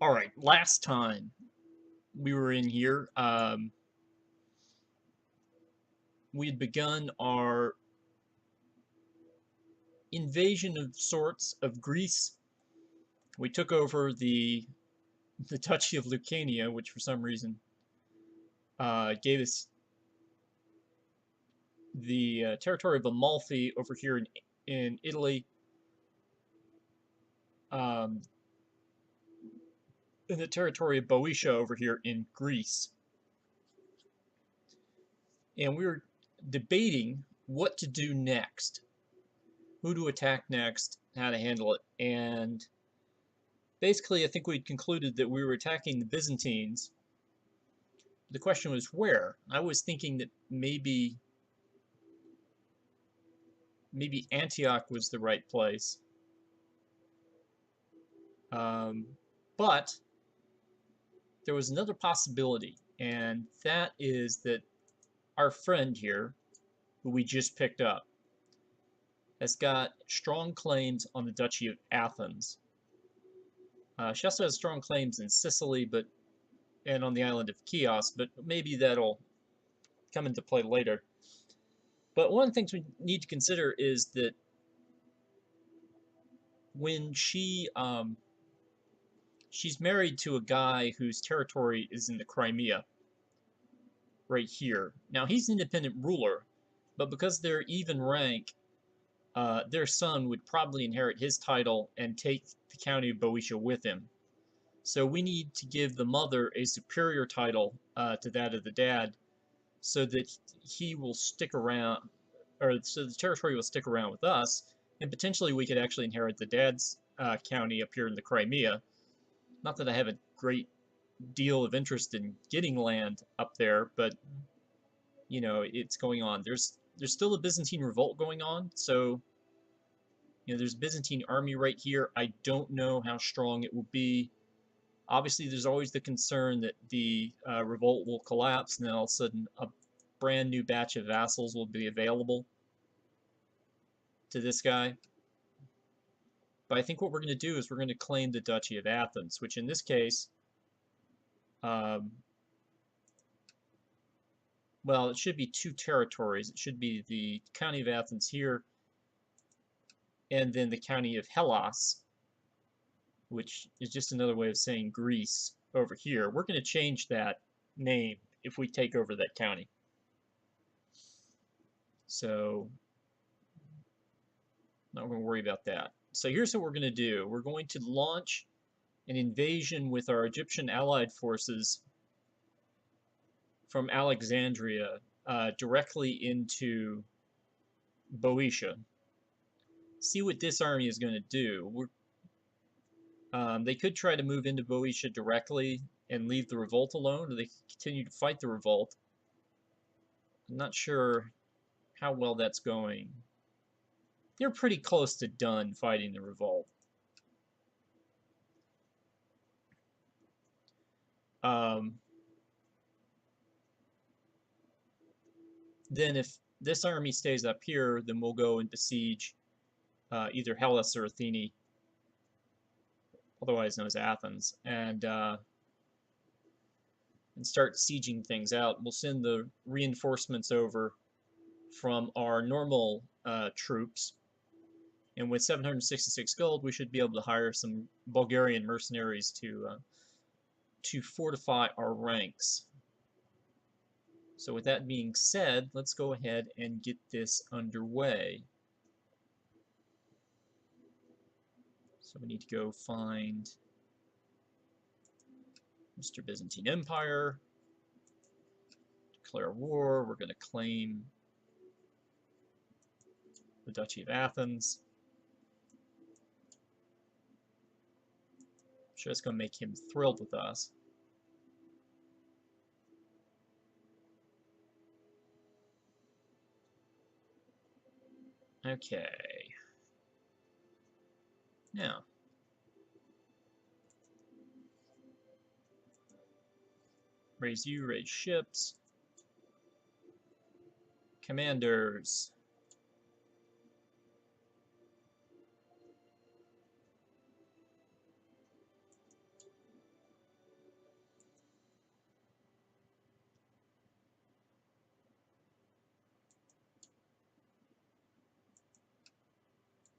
All right, last time we were in here, we had begun our invasion of sorts of Greece. We took over the Duchy of Lucania, which for some reason gave us the territory of Amalfi over here in Italy, um, and the territory of Boeotia over here in Greece. And we were debating what to do next, who to attack next, how to handle it, and basically, I think we concluded that we were attacking the Byzantines. The question was where. I was thinking that maybe Antioch was the right place, um, but there was another possibility, and that is that our friend here, who we just picked up, has got strong claims on the Duchy of Athens. She also has strong claims in Sicily, and on the island of Chios, but maybe that'll come into play later. But one of the things we need to consider is that when she's married to a guy whose territory is in the Crimea, right here. Now he's an independent ruler, but because they're even rank, their son would probably inherit his title and take the county of Boeotia with him. So we need to give the mother a superior title to that of the dad, so that he will stick around, or so the territory will stick around with us, and potentially we could actually inherit the dad's county up here in the Crimea. Not that I have a great deal of interest in getting land up there, but it's going on. There's still a Byzantine revolt going on, so there's a Byzantine army right here. I don't know how strong it will be. Obviously, there's always the concern that the revolt will collapse, and then all of a sudden a brand new batch of vassals will be available to this guy. But I think what we're going to do is we're going to claim the Duchy of Athens, which in this case, um, well, it should be two territories. It should be the county of Athens here, and then the county of Hellas, which is just another way of saying Greece over here. We're going to change that name if we take over that county. So, not going to worry about that. So here's what we're going to do. We're going to launch an invasion with our Egyptian allied forces from Alexandria directly into Boeotia. See what this army is going to do. They could try to move into Boeotia directly and leave the revolt alone, or they could continue to fight the revolt. I'm not sure how well that's going. They're pretty close to done fighting the revolt. Then if this army stays up here, then we'll go and besiege either Hellas or Athene, otherwise known as Athens, and start sieging things out. We'll send the reinforcements over from our normal troops, and with 766 gold, we should be able to hire some Bulgarian mercenaries to fortify our ranks. So with that being said, let's go ahead and get this underway. So we need to go find Mr. Byzantine Empire, declare war. We're going to claim the Duchy of Athens. I'm sure it's going to make him thrilled with us. Okay. Now, raise ships. Commanders.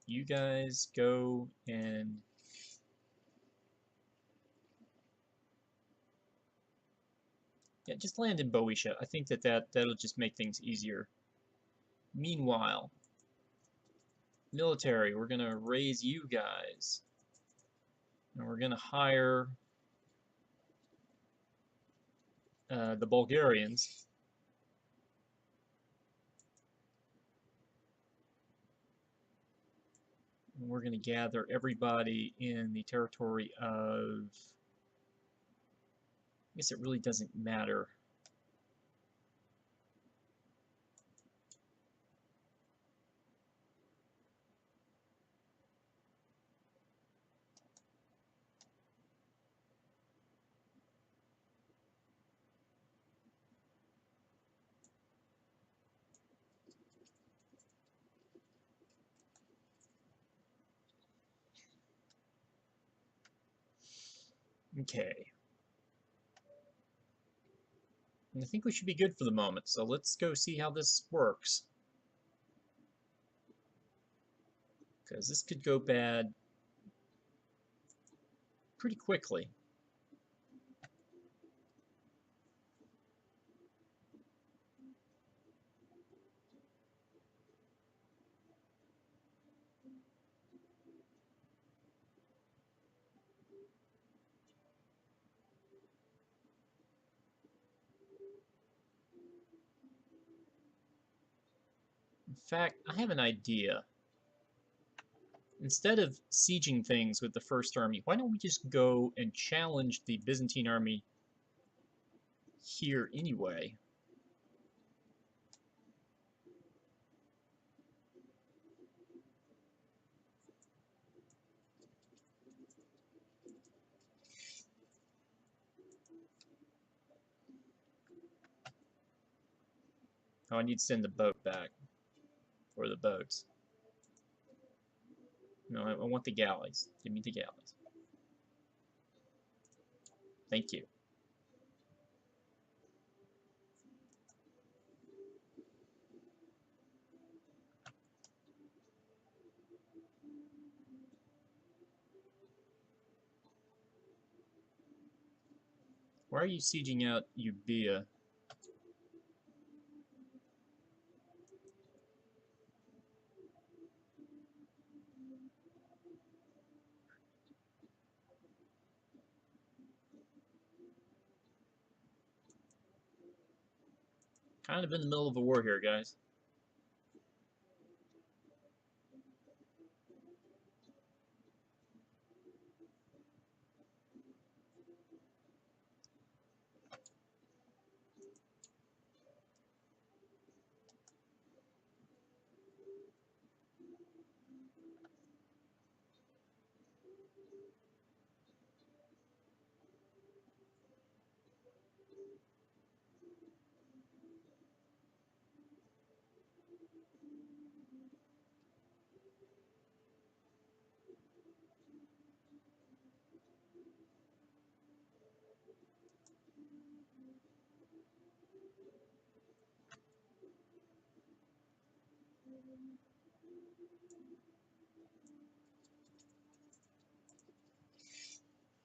you guys go and yeah, just land in Boeotia. I think that'll just make things easier. Meanwhile, military, we're gonna raise you guys, and we're gonna hire the Bulgarians. And we're gonna gather everybody in the territory of. I guess it really doesn't matter. Okay. And I think we should be good for the moment, so let's go see how this works. Because this could go bad pretty quickly. In fact, I have an idea. Instead of sieging things with the First Army, why don't we just go and challenge the Byzantine army here anyway? Oh, I need to send the boat back. Or the boats. No, I want the galleys. Give me the galleys. Thank you. Why are you sieging out Nubia? Kind of in the middle of a war here, guys.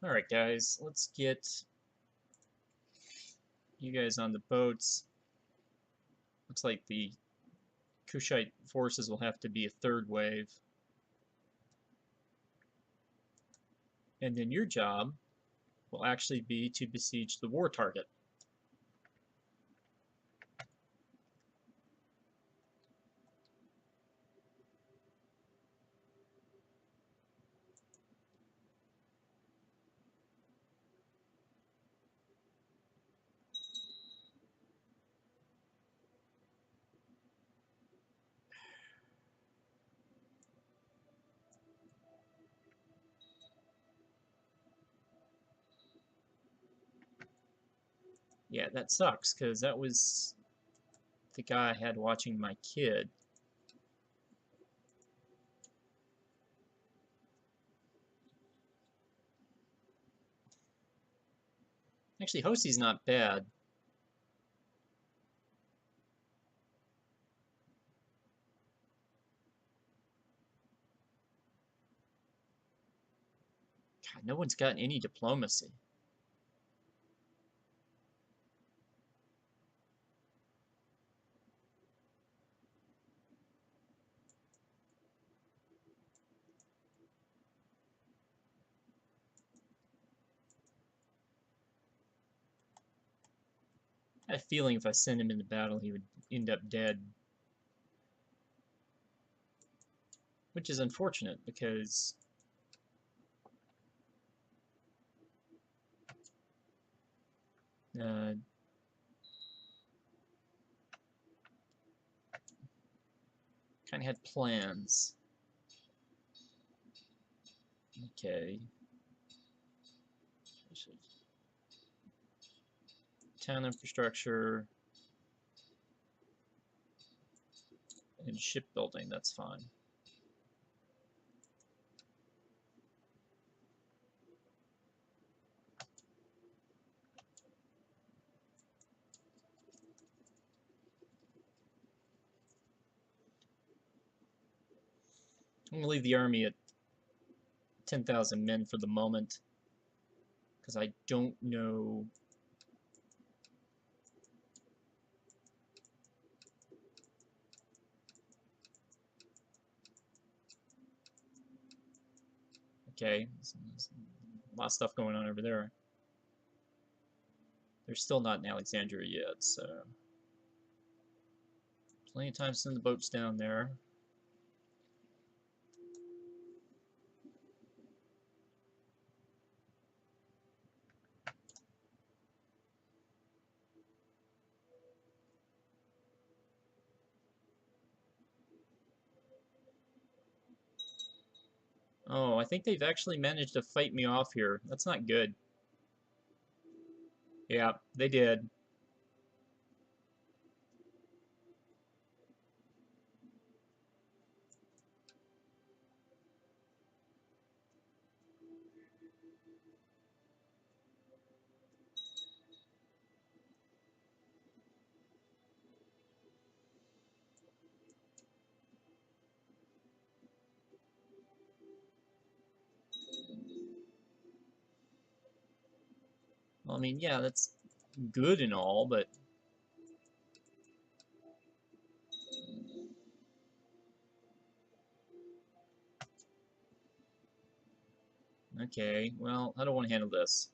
Alright, guys, let's get you guys on the boats. Looks like the Kushite forces will have to be a third wave. And then your job will actually be to besiege the war target. Yeah, that sucks, because that was the guy I had watching my kid. Actually, Hosey's not bad. God, no one's got any diplomacy. I had a feeling if I sent him into battle, he would end up dead. Which is unfortunate, because kind of had plans. Okay. Town infrastructure and shipbuilding, that's fine. I'm going to leave the army at 10,000 men for the moment, because I don't know. Okay, there's a lot of stuff going on over there. They're still not in Alexandria yet, so plenty of time to send the boats down there. Oh, I think they've actually managed to fight me off here. That's not good. Yeah, they did. Well, I mean, yeah, that's good and all, but okay, well, how do I want to handle this?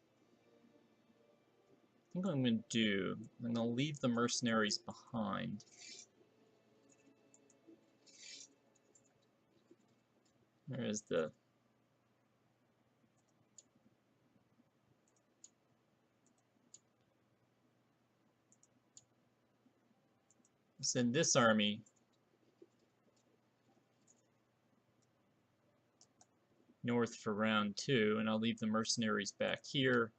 I think what I'm going to do, I'm going to leave the mercenaries behind. There is the... send this army north for round 2, and I'll leave the mercenaries back here,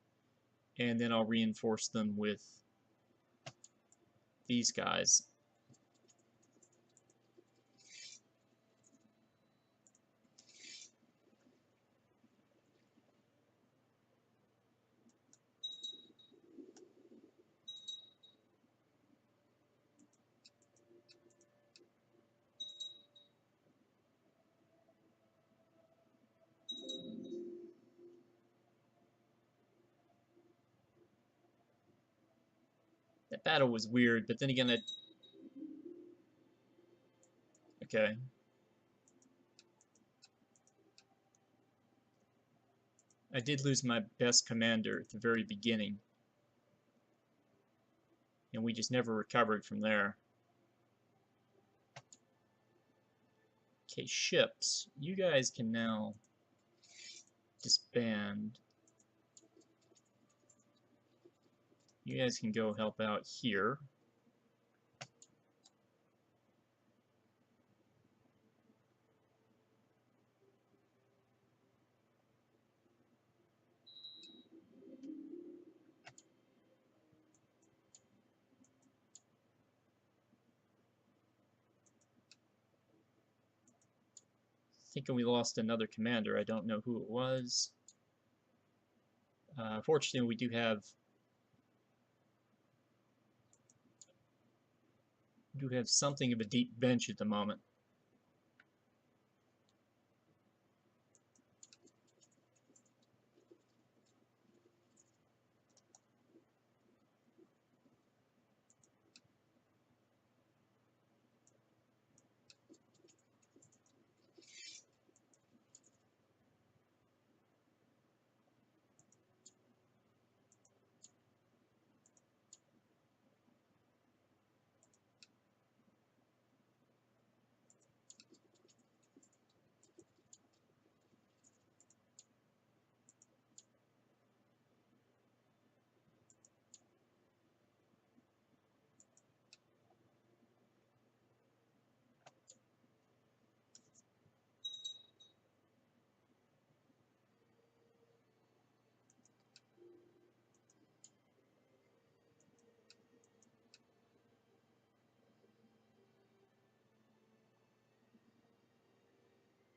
and then I'll reinforce them with these guys. That battle was weird, but then again, okay. I did lose my best commander at the very beginning, and we just never recovered from there. Okay, ships. You guys can now disband. You guys can go help out here. Thinking we lost another commander. I don't know who it was. Fortunately, we do have something of a deep bench at the moment.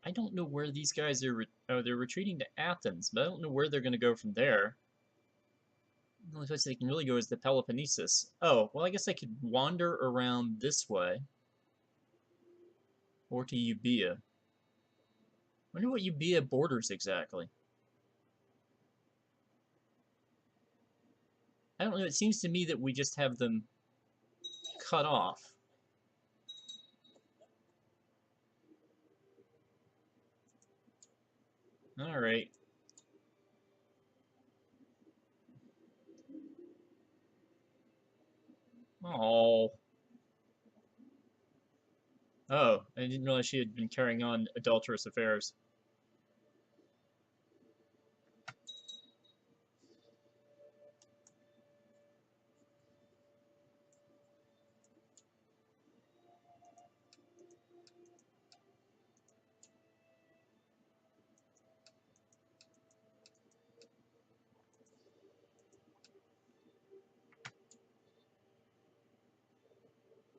I don't know where these guys are. Oh, they're retreating to Athens, but I don't know where they're going to go from there. The only place they can really go is the Peloponnesus. Oh, well, I guess I could wander around this way. Or to Euboea. I wonder what Euboea borders exactly. I don't know. It seems to me that we just have them cut off. All right. Oh. Oh, I didn't realize she had been carrying on adulterous affairs.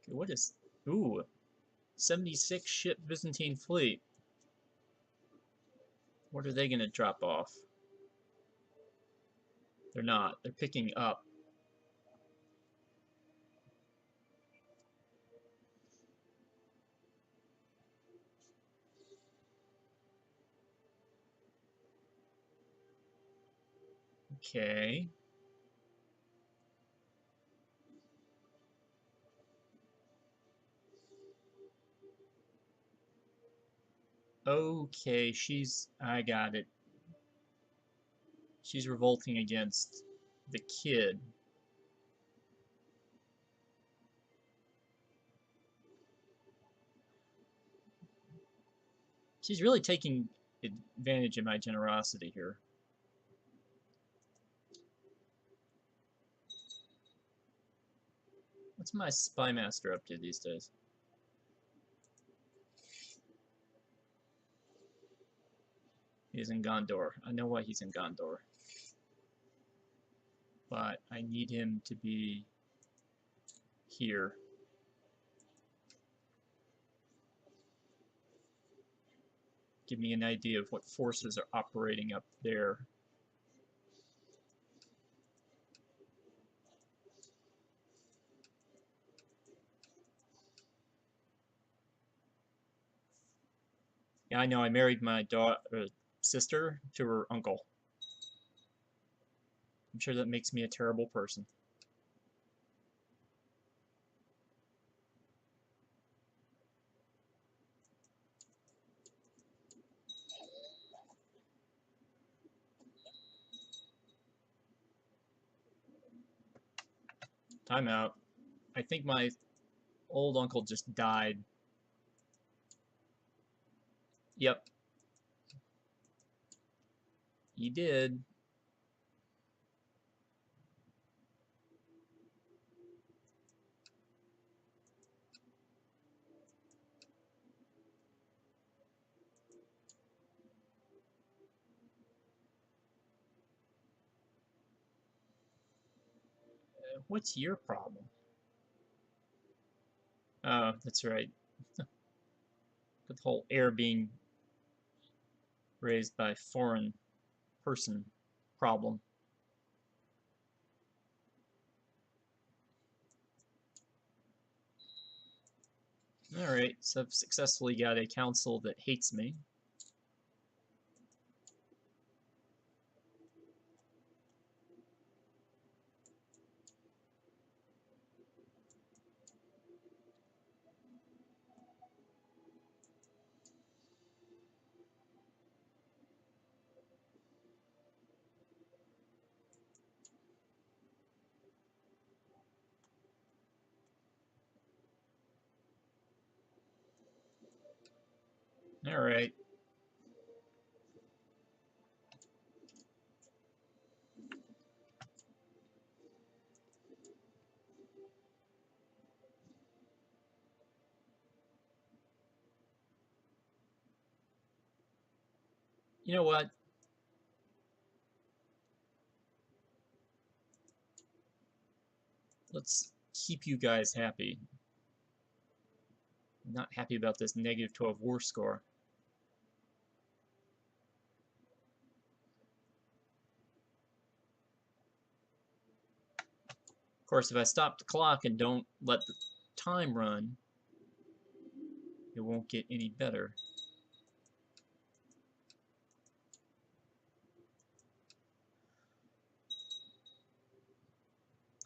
Okay, what is... Ooh. 76 ship Byzantine fleet. What are they going to drop off? They're not. They're picking up. Okay. Okay, I got it. She's revolting against the kid. She's really taking advantage of my generosity here. What's my spy master up to these days? He's in Gondor. I know why he's in Gondor. But I need him to be here. Give me an idea of what forces are operating up there. Yeah, I know. I married my sister to her uncle. I'm sure that makes me a terrible person. Time out. I think my old uncle just died. Yep, he did. What's your problem? Oh, that's right. The whole air being raised by foreign person problem. Alright, so I've successfully got a council that hates me. Alright. You know what? Let's keep you guys happy. I'm not happy about this -12 war score. course, if I stop the clock and don't let the time run, it won't get any better.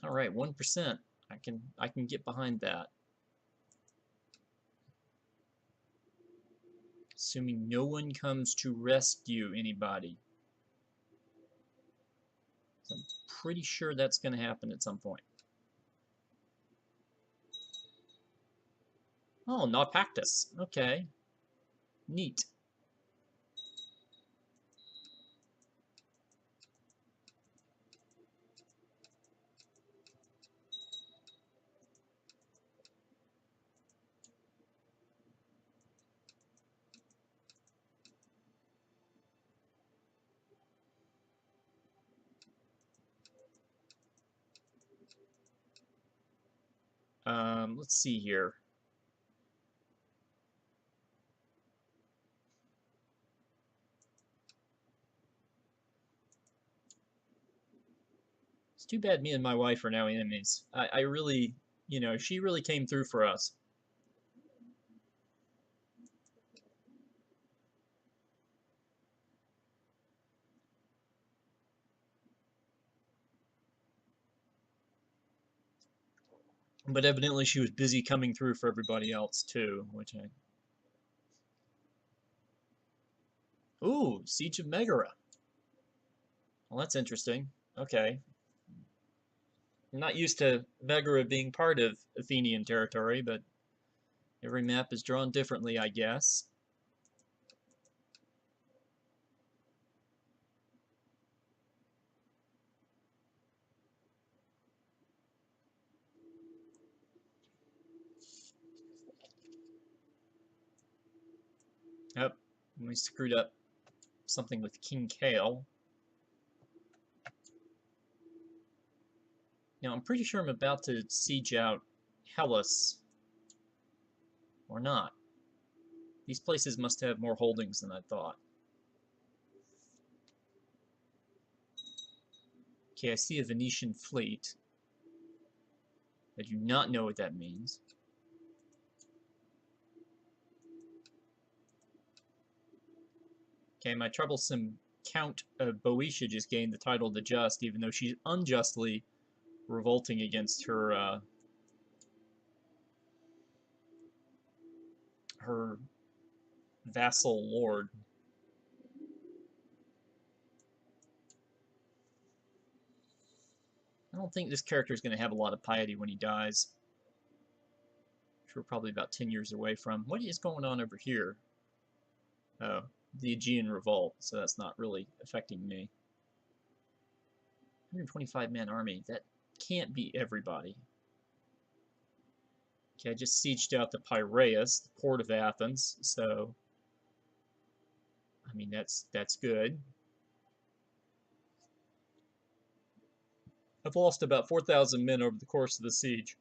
All right, 1%. I can get behind that. Assuming no one comes to rescue anybody. So I'm pretty sure that's going to happen at some point. Oh, Naupactus. Okay. Neat. Let's see here. It's too bad me and my wife are now enemies. I really, you know, she really came through for us. But evidently she was busy coming through for everybody else too, which I... Ooh, Siege of Megara. Well, that's interesting. Okay. I'm not used to Megara being part of Athenian territory, but every map is drawn differently, I guess. Yep, we screwed up something with King Kale. Now, I'm pretty sure I'm about to siege out Hellas. Or not. These places must have more holdings than I thought. Okay, I see a Venetian fleet. I do not know what that means. Okay, my troublesome Count Boeotia just gained the title the Just, even though she's unjustly revolting against her her vassal lord. I don't think this character is going to have a lot of piety when he dies, which we're probably about 10 years away from. What is going on over here? Oh, the Aegean Revolt, so that's not really affecting me. 125-man army, that can't be everybody. Okay, I just sieged out the Piraeus, the port of Athens, so I mean that's good. I've lost about 4,000 men over the course of the siege,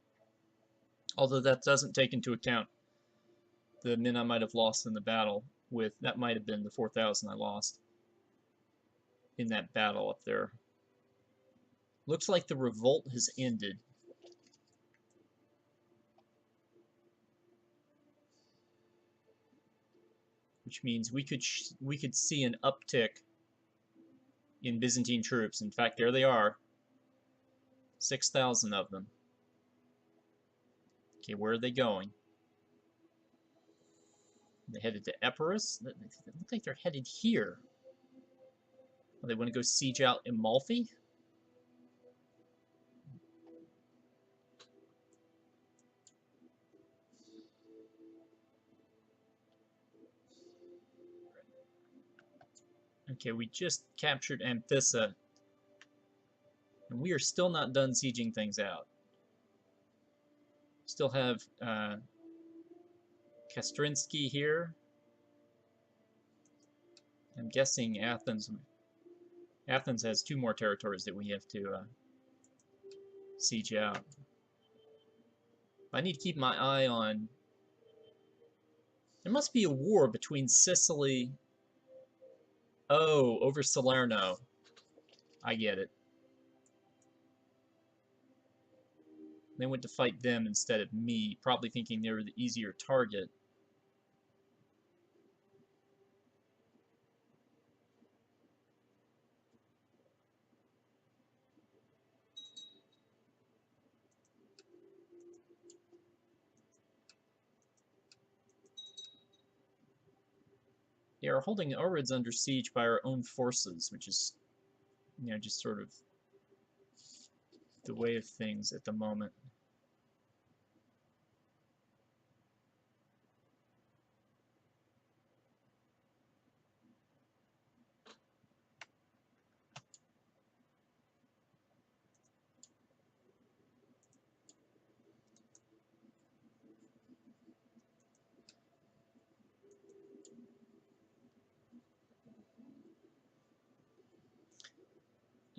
although that doesn't take into account the men I might have lost in the battle. With that might have been the 4,000 I lost in that battle up there. Looks like the revolt has ended. Which means we could see an uptick in Byzantine troops. In fact, there they are. 6,000 of them. Okay, where are they going? They headed to Epirus? They look like they're headed here. Oh, they want to go siege out Amalfi? Okay, we just captured Amphissa. And we are still not done sieging things out. Still have Kastrinsky here. I'm guessing Athens has 2 more territories that we have to siege out. I need to keep my eye on... There must be a war between Sicily... Oh, over Salerno. I get it. They went to fight them instead of me, probably thinking they were the easier target. They are holding Ohrids under siege by our own forces, which is, just sort of the way of things at the moment.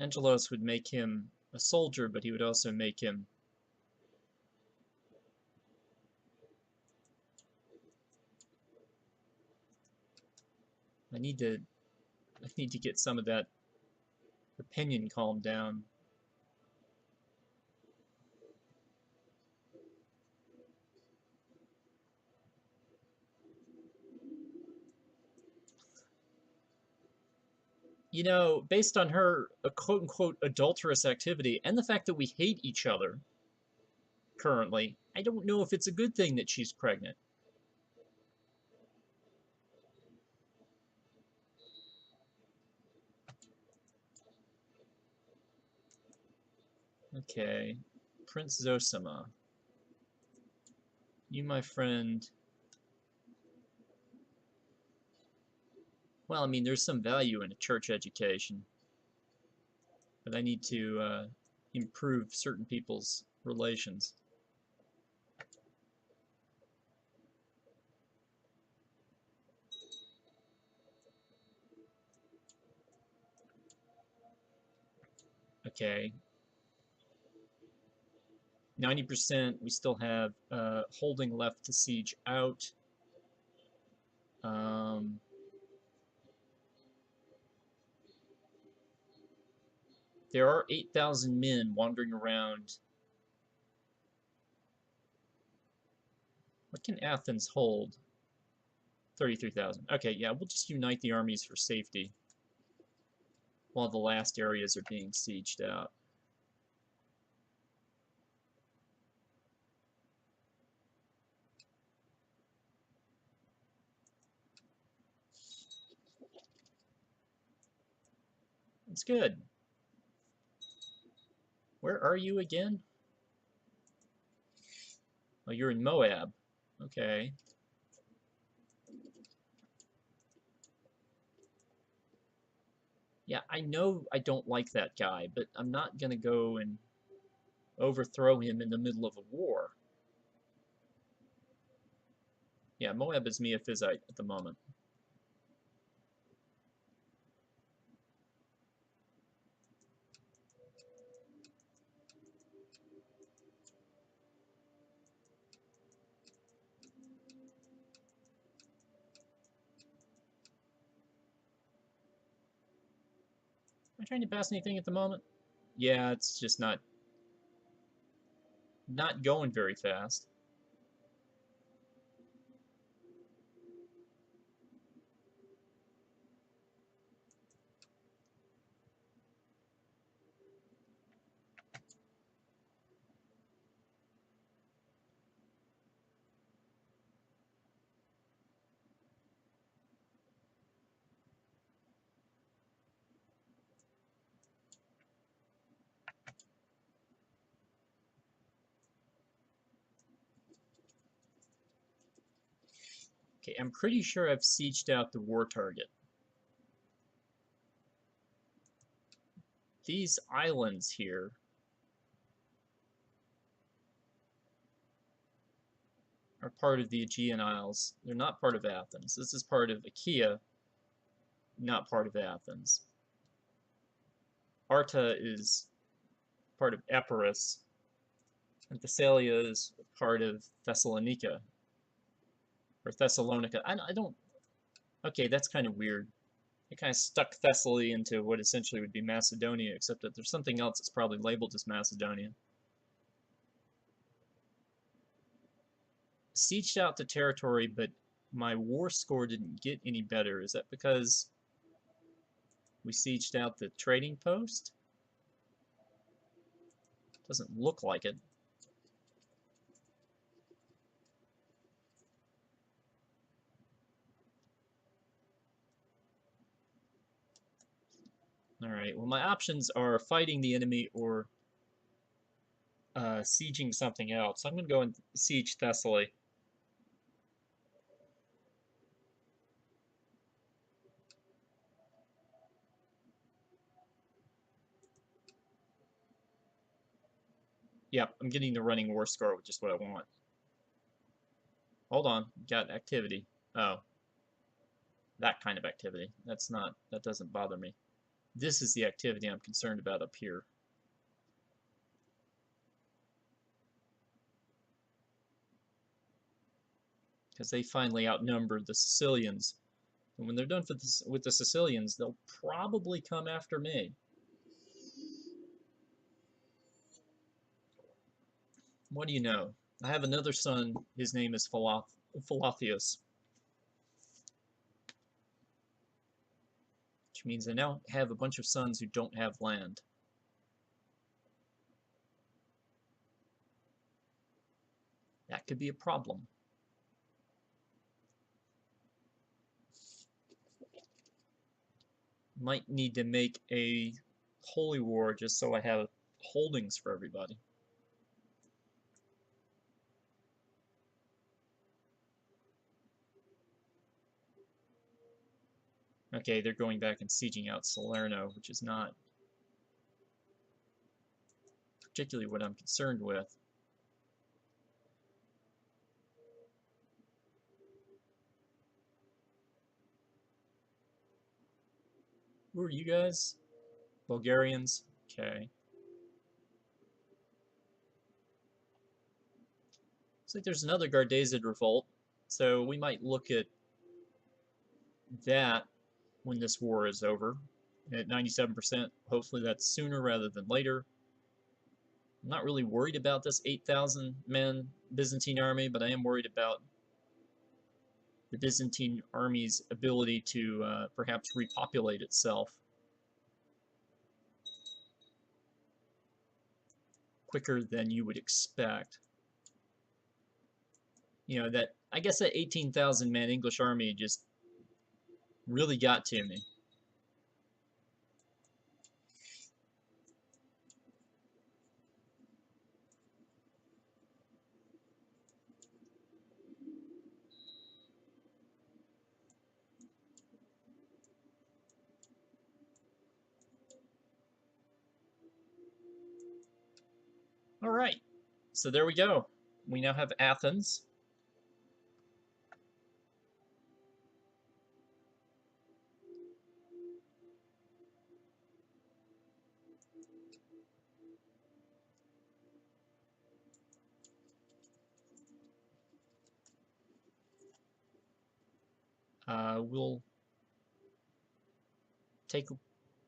Angelos would make him a soldier, but he would also make him I need to get some of that opinion calmed down. Based on her quote-unquote adulterous activity and the fact that we hate each other currently, I don't know if it's a good thing that she's pregnant. Okay. Prince Zosima. You, my friend. Well, I mean, there's some value in a church education. But I need to improve certain people's relations. Okay. 90%, we still have holding left to siege out. There are 8,000 men wandering around. What can Athens hold? 33,000. Okay, yeah, we'll just unite the armies for safety while the last areas are being sieged out. It's good. Where are you again? Oh, you're in Moab. Okay. Yeah, I know I don't like that guy, but I'm not going to go and overthrow him in the middle of a war. Yeah, Moab is Miaphysite at the moment. Am I trying to pass anything at the moment? Yeah, it's just not going very fast. Okay, I'm pretty sure I've sieged out the war target. These islands here are part of the Aegean Isles. They're not part of Athens. This is part of Achaea, not part of Athens. Arta is part of Epirus, and Thessalia is part of Thessalonica, or Thessalonica. I don't... Okay, that's kind of weird. It kind of stuck Thessaly into what essentially would be Macedonia, except that there's something else that's probably labeled as Macedonia. sieged out the territory, but my war score didn't get any better. Is that because we sieged out the trading post? Doesn't look like it. Alright, well my options are fighting the enemy or sieging something else. I'm going to go and siege Thessaly. Yep, I'm getting the running war score, which is what I want. Hold on, got activity. Oh, that kind of activity. That doesn't bother me. This is the activity I'm concerned about up here. Because they finally outnumbered the Sicilians. And when they're done with the Sicilians, they'll probably come after me. What do you know? I have another son. His name is Philotheus. Which means I now have a bunch of sons who don't have land. That could be a problem. Might need to make a holy war just so I have holdings for everybody. Okay, they're going back and sieging out Salerno, which is not particularly what I'm concerned with. Who are you guys? Bulgarians? Okay. Looks like there's another Gardezid revolt, so we might look at that when this war is over at 97%. Hopefully that's sooner rather than later. I'm not really worried about this 8,000 men Byzantine army, but I am worried about the Byzantine army's ability to perhaps repopulate itself quicker than you would expect. You know, that I guess that 18,000 man English army just really got to me. All right, so there we go. We now have Athens.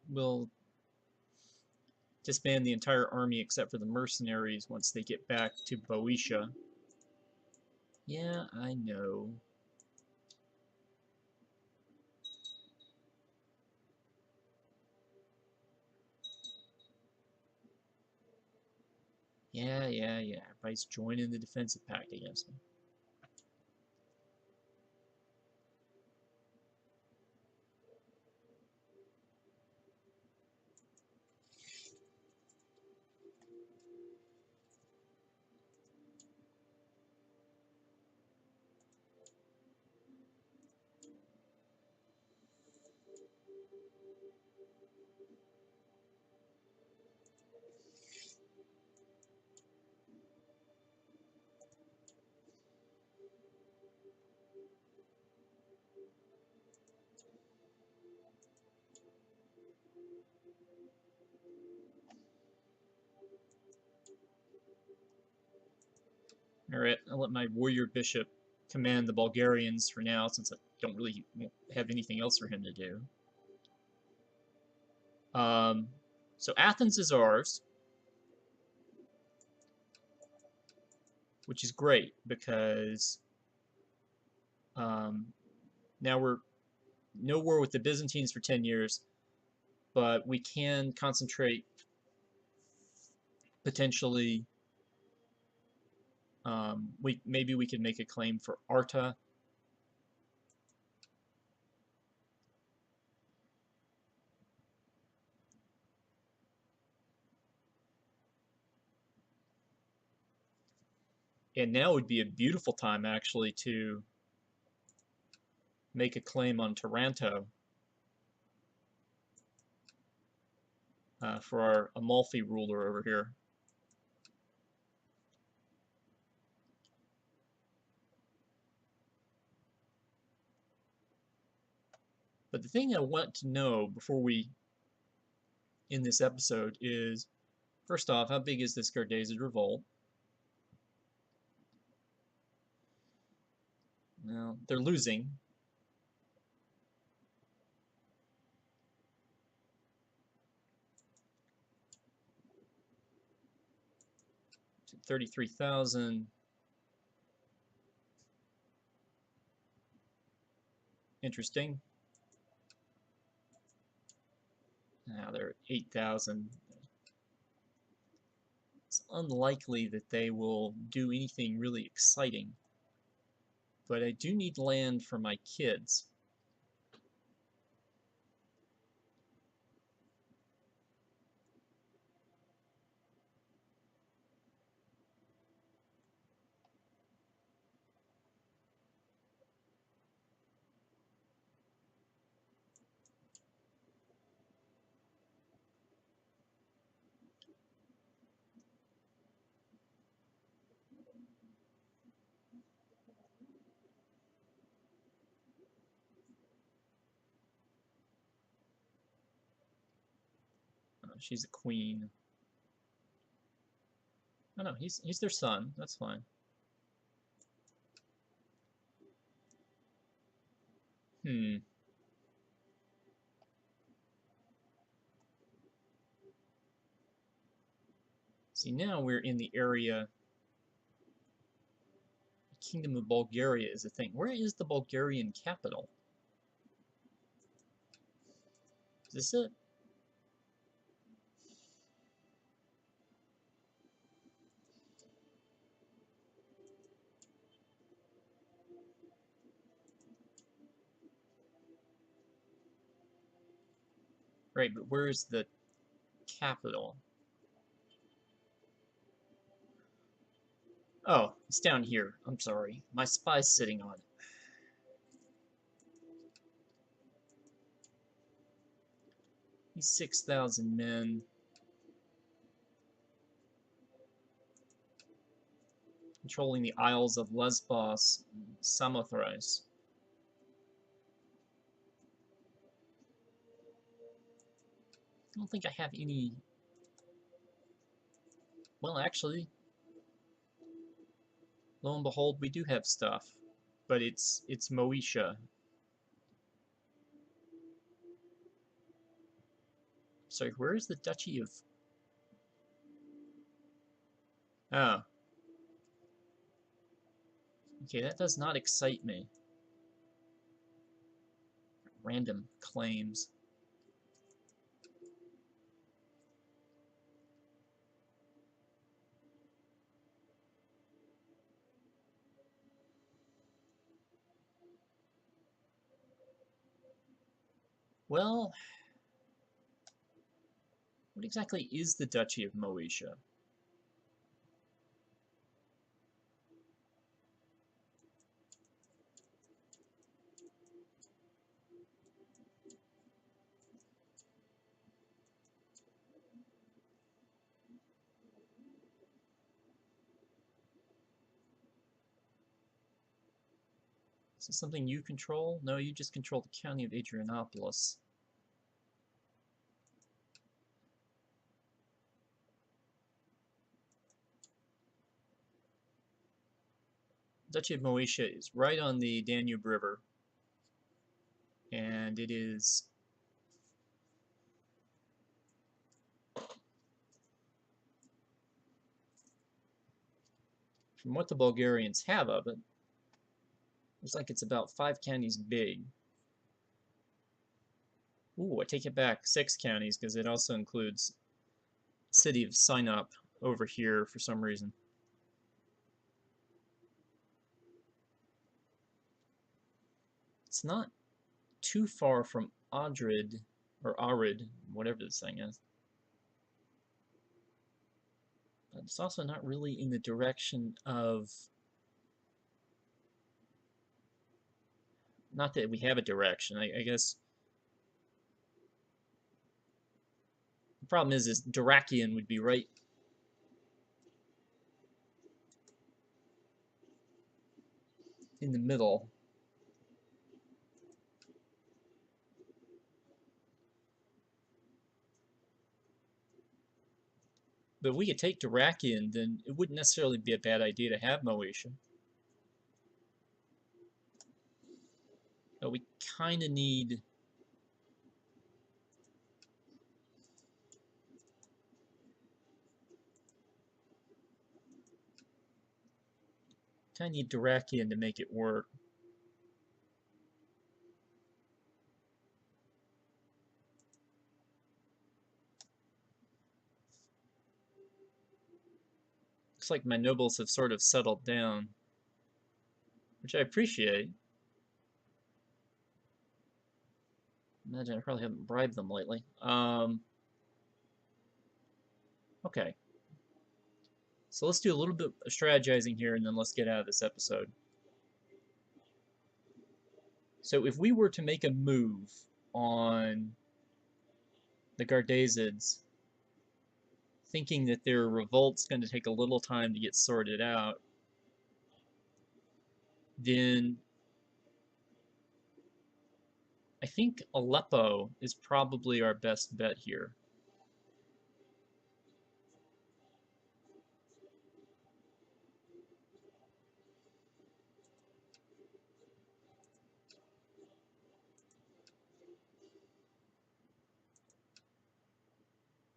We'll disband the entire army except for the mercenaries once they get back to Boeotia. Yeah, I know. Yeah. Everybody's joining the defensive pact against me. Alright, I'll let my warrior bishop command the Bulgarians for now, since I don't really have anything else for him to do. So Athens is ours. which is great because now we're no war with the Byzantines for 10 years, but we can concentrate potentially. Maybe we can make a claim for Arta. And now would be a beautiful time actually to make a claim on Taranto for our Amalfi ruler over here. But the thing I want to know before we end this episode is, first off, how big is this Gardesian revolt? Well, they're losing. 33,000. Interesting. Now they're 8,000. It's unlikely that they will do anything really exciting. But I do need land for my kids. She's a queen. Oh no, he's their son. That's fine. See, now we're in the area. The Kingdom of Bulgaria is a thing. Where is the Bulgarian capital? Is this it? Right, but where's the capital? Oh, it's down here. I'm sorry. My spy's sitting on it. He's 6,000 men. Controlling the Isles of Lesbos and Samothrace. I don't think I have any... Well, actually, lo and behold, we do have stuff. But it's Moesia. Sorry, where is the Duchy of... Oh. Okay, that does not excite me. Random claims. Well, what exactly is the Duchy of Moesia? Is this something you control? No, you just control the county of Adrianopolis. Duchy of Moesia is right on the Danube River, and it is From what the Bulgarians have of it, looks like it's about 5 counties big. Ooh, I take it back, 6 counties, because it also includes city of Sinop over here for some reason. It's not too far from Odrid, or Arid, whatever this thing is. But it's also not really in the direction of... Not that we have a direction, I guess... The problem is Darakian would be right in the middle. But if we could take Darakian, then it wouldn't necessarily be a bad idea to have Moesia. But we kind of need... Kind of need Darakian to make it work. Looks like my nobles have sort of settled down, which I appreciate. Imagine I probably haven't bribed them lately. Okay. So let's do a little bit of strategizing here, and then let's get out of this episode. So if we were to make a move on the Gardazids, thinking that their revolt's going to take a little time to get sorted out, then I think Aleppo is probably our best bet here.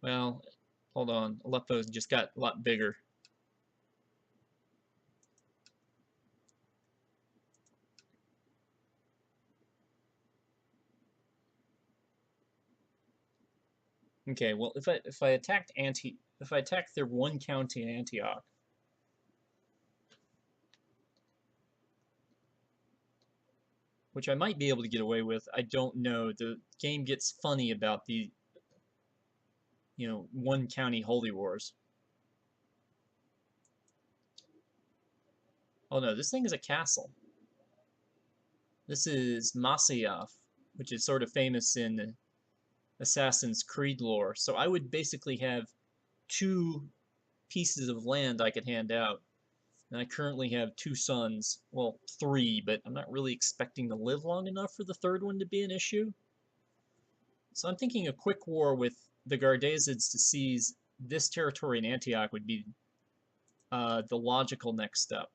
Well, hold on. Aleppo's just got a lot bigger. Okay, well, if I attacked if I attacked their one county in Antioch, which I might be able to get away with, I don't know. The game gets funny about the, one county holy wars. Oh no, this thing is a castle. This is Masyaf, which is sort of famous in Assassin's Creed lore. So I would basically have 2 pieces of land I could hand out. And I currently have 2 sons. Well, 3, but I'm not really expecting to live long enough for the 3rd one to be an issue. So I'm thinking a quick war with the Gardazids to seize this territory in Antioch would be the logical next step.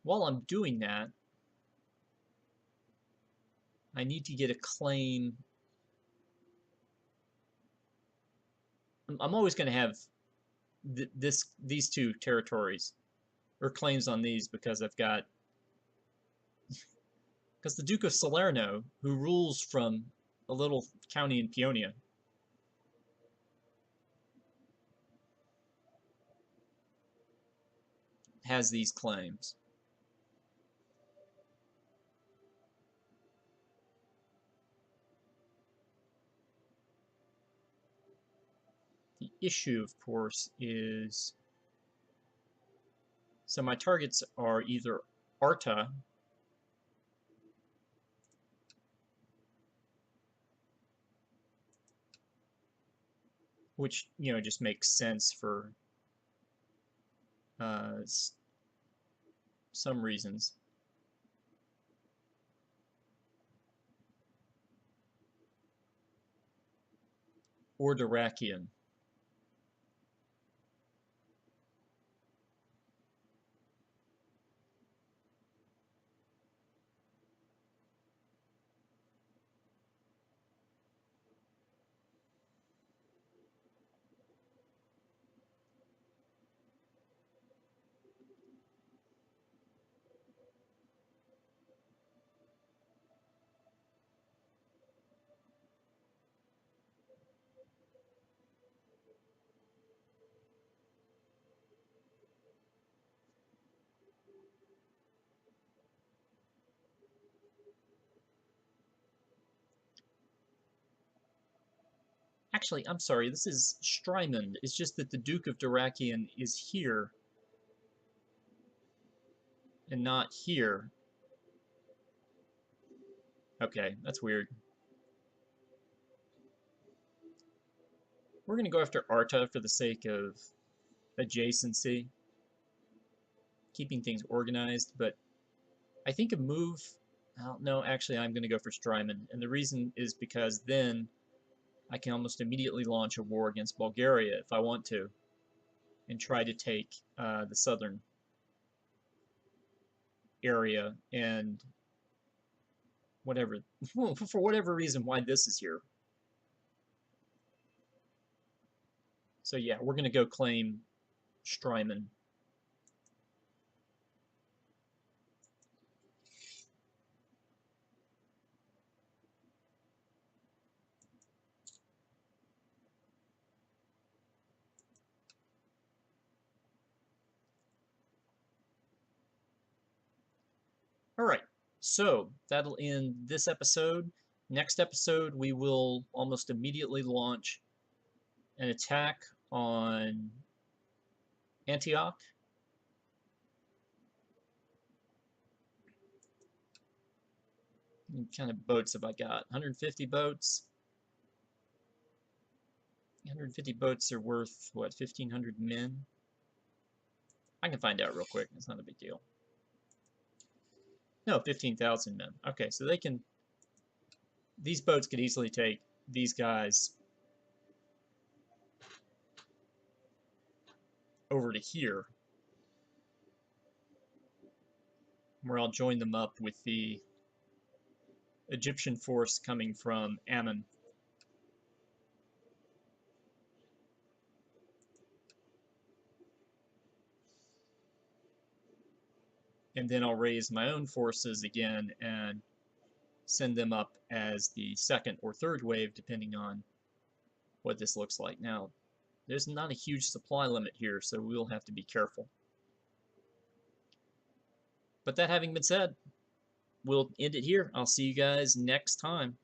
While I'm doing that, I need to get a claim. I'm always going to have these 2 territories or claims on these because I've got the Duke of Salerno, who rules from a little county in Paeonia, has these claims. The issue, of course, is... So my targets are either Arta, which, just makes sense for some reasons. Or Darakian. Actually, I'm sorry, this is Strymon. It's just that the Duke of Dyrrachium is here and not here. Okay, that's weird. We're going to go after Arta for the sake of adjacency, keeping things organized, but I think a move... no, actually, I'm going to go for Strymon, and the reason is because then I can almost immediately launch a war against Bulgaria if I want to, and try to take the southern area, and whatever, for whatever reason why this is here. So yeah, we're going to go claim Strymon. All right, so that'll end this episode. Next episode, we will almost immediately launch an attack on Antioch. What kind of boats have I got? 150 boats. 150 boats are worth, what, 1,500 men? I can find out real quick. It's not a big deal. No, 15,000 men. Okay, so they can... These boats could easily take these guys over to here, where I'll join them up with the Egyptian force coming from Ammon. And then I'll raise my own forces again and send them up as the second or third wave, depending on what this looks like. Now, there's not a huge supply limit here, so we'll have to be careful. But that having been said, we'll end it here. I'll see you guys next time.